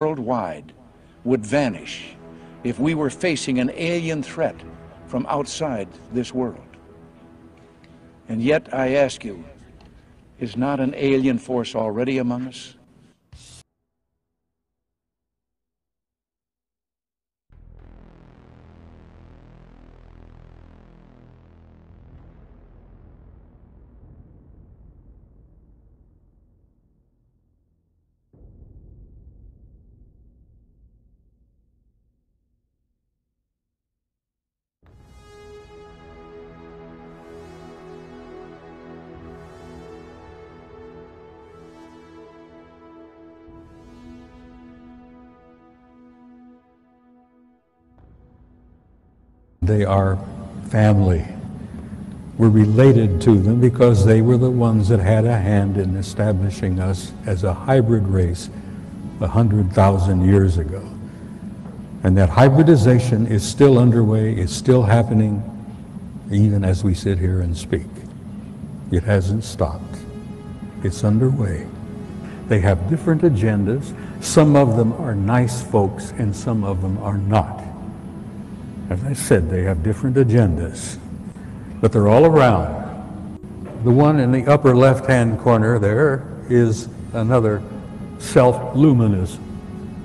worldwide would vanish if we were facing an alien threat from outside this world. And yet, I ask you, is not an alien force already among us? They are family. We're related to them because they were the ones that had a hand in establishing us as a hybrid race 100,000 years ago. And that hybridization is still underway, it's still happening, even as we sit here and speak. It hasn't stopped. It's underway. They have different agendas. Some of them are nice folks and some of them are not. As I said, they have different agendas, but they're all around. The one in the upper left-hand corner there is another self-luminous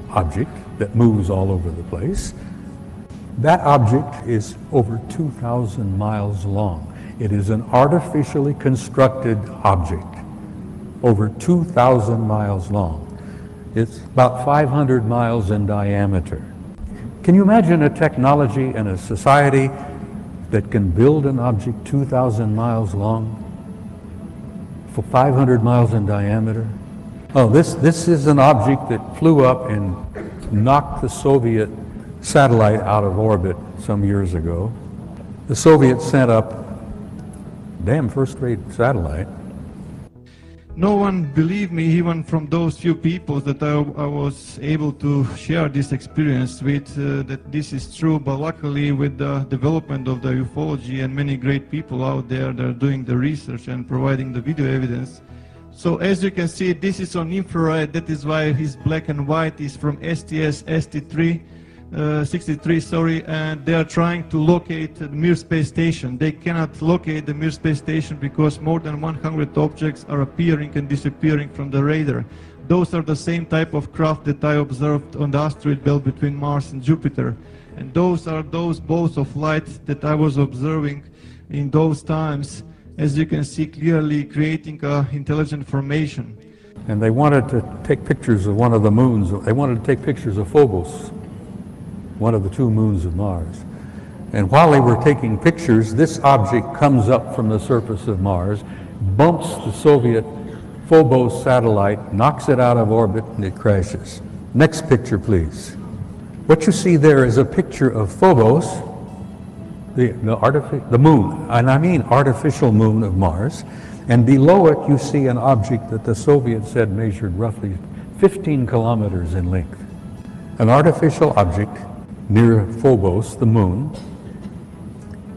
object that moves all over the place. That object is over 2,000 miles long. It is an artificially constructed object, over 2,000 miles long. It's about 500 miles in diameter. Can you imagine a technology and a society that can build an object 2,000 miles long for 500 miles in diameter? Oh, this is an object that flew up and knocked the Soviet satellite out of orbit some years ago. The Soviets sent up damn first-rate satellite. No one believed me, even from those few people that I was able to share this experience with, that this is true. But luckily, with the development of the ufology and many great people out there that are doing the research and providing the video evidence. So as you can see, this is on infrared. That is why his black and white is from STS 63, sorry, and they are trying to locate the Mir space station. They cannot locate the Mir space station because more than 100 objects are appearing and disappearing from the radar. Those are the same type of craft that I observed on the asteroid belt between Mars and Jupiter. And those are those balls of light that I was observing in those times, as you can see clearly, creating intelligent formation. And they wanted to take pictures of one of the moons. They wanted to take pictures of Phobos, one of the two moons of Mars. And while they were taking pictures, this object comes up from the surface of Mars, bumps the Soviet Phobos satellite, knocks it out of orbit, and it crashes. Next picture, please. What you see there is a picture of Phobos, the moon, and I mean artificial moon of Mars, and below it you see an object that the Soviets said measured roughly 15 kilometers in length. An artificial object near Phobos, the moon,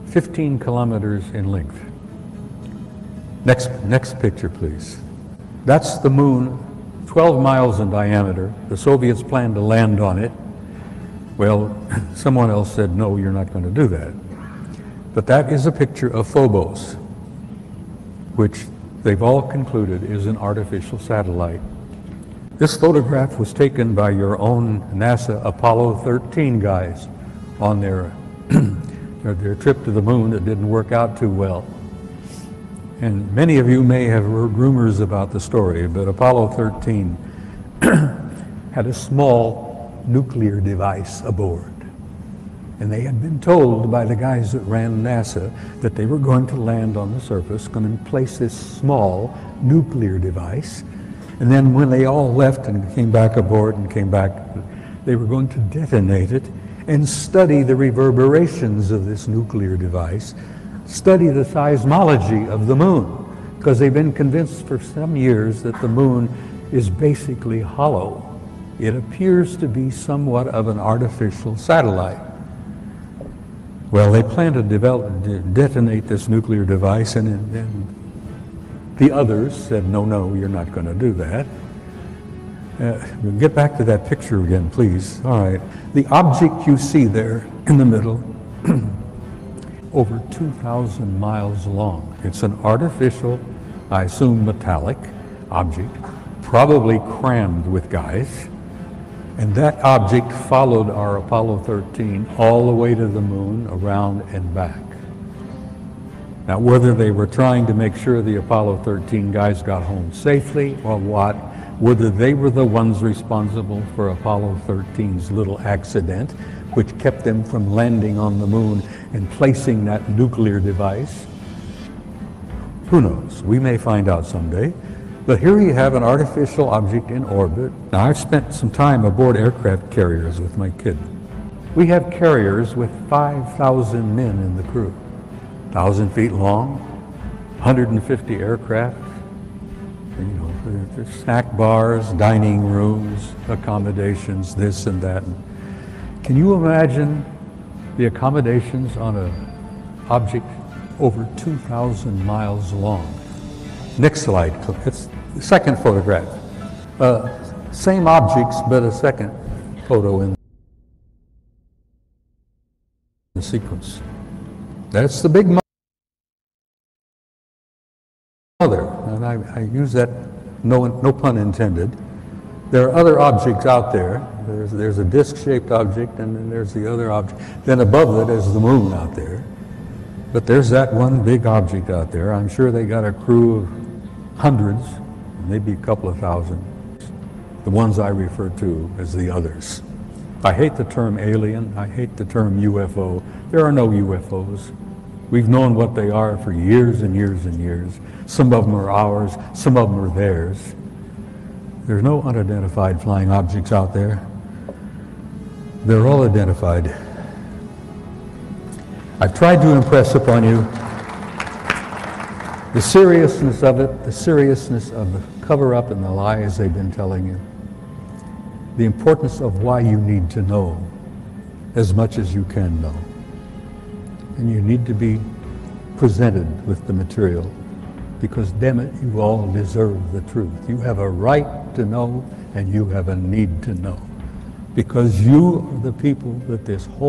15 kilometers in length. Next picture, please. That's the moon, 12 miles in diameter. The Soviets planned to land on it. Well, someone else said, no, you're not going to do that. But that is a picture of Phobos, which they've all concluded is an artificial satellite. This photograph was taken by your own NASA Apollo 13 guys on their trip to the moon that didn't work out too well. And many of you may have heard rumors about the story, but Apollo 13 had a small nuclear device aboard. And they had been told by the guys that ran NASA that they were going to land on the surface, going to place this small nuclear device. And then when they all left and came back aboard and came back, they were going to detonate it and study the reverberations of this nuclear device, study the seismology of the moon, because they've been convinced for some years that the moon is basically hollow. It appears to be somewhat of an artificial satellite. Well, they plan to detonate this nuclear device, and the others said, no, you're not going to do that. We'll get back to that picture again, please. All right. The object you see there in the middle, over 2,000 miles long. It's an artificial, I assume metallic object, probably crammed with guys. And that object followed our Apollo 13 all the way to the moon, around and back. Now, whether they were trying to make sure the Apollo 13 guys got home safely or what, whether they were the ones responsible for Apollo 13's little accident, which kept them from landing on the moon and placing that nuclear device, who knows? We may find out someday. But here you have an artificial object in orbit. Now, I've spent some time aboard aircraft carriers with my kid. We have carriers with 5,000 men in the crew, 1,000 feet long, 150 aircraft. You know, there's snack bars, dining rooms, accommodations, this and that. Can you imagine the accommodations on an object over 2,000 miles long? Next slide. It's the second photograph. Same objects, but a second photo in the sequence. That's the big mother, and I use that, no pun intended. There are other objects out there. There's a disc-shaped object, and then there's the other object. Then above it is the moon out there. But there's that one big object out there. I'm sure they got a crew of hundreds, maybe a couple of thousand. The ones I refer to as the others. I hate the term alien. I hate the term UFO. There are no UFOs. We've known what they are for years and years and years. Some of them are ours, some of them are theirs. There's no unidentified flying objects out there. They're all identified. I've tried to impress upon you the seriousness of it, the seriousness of the cover-up and the lies they've been telling you, the importance of why you need to know as much as you can know. And you need to be presented with the material, because damn it, you all deserve the truth. You have a right to know, and you have a need to know, because you are the people that this whole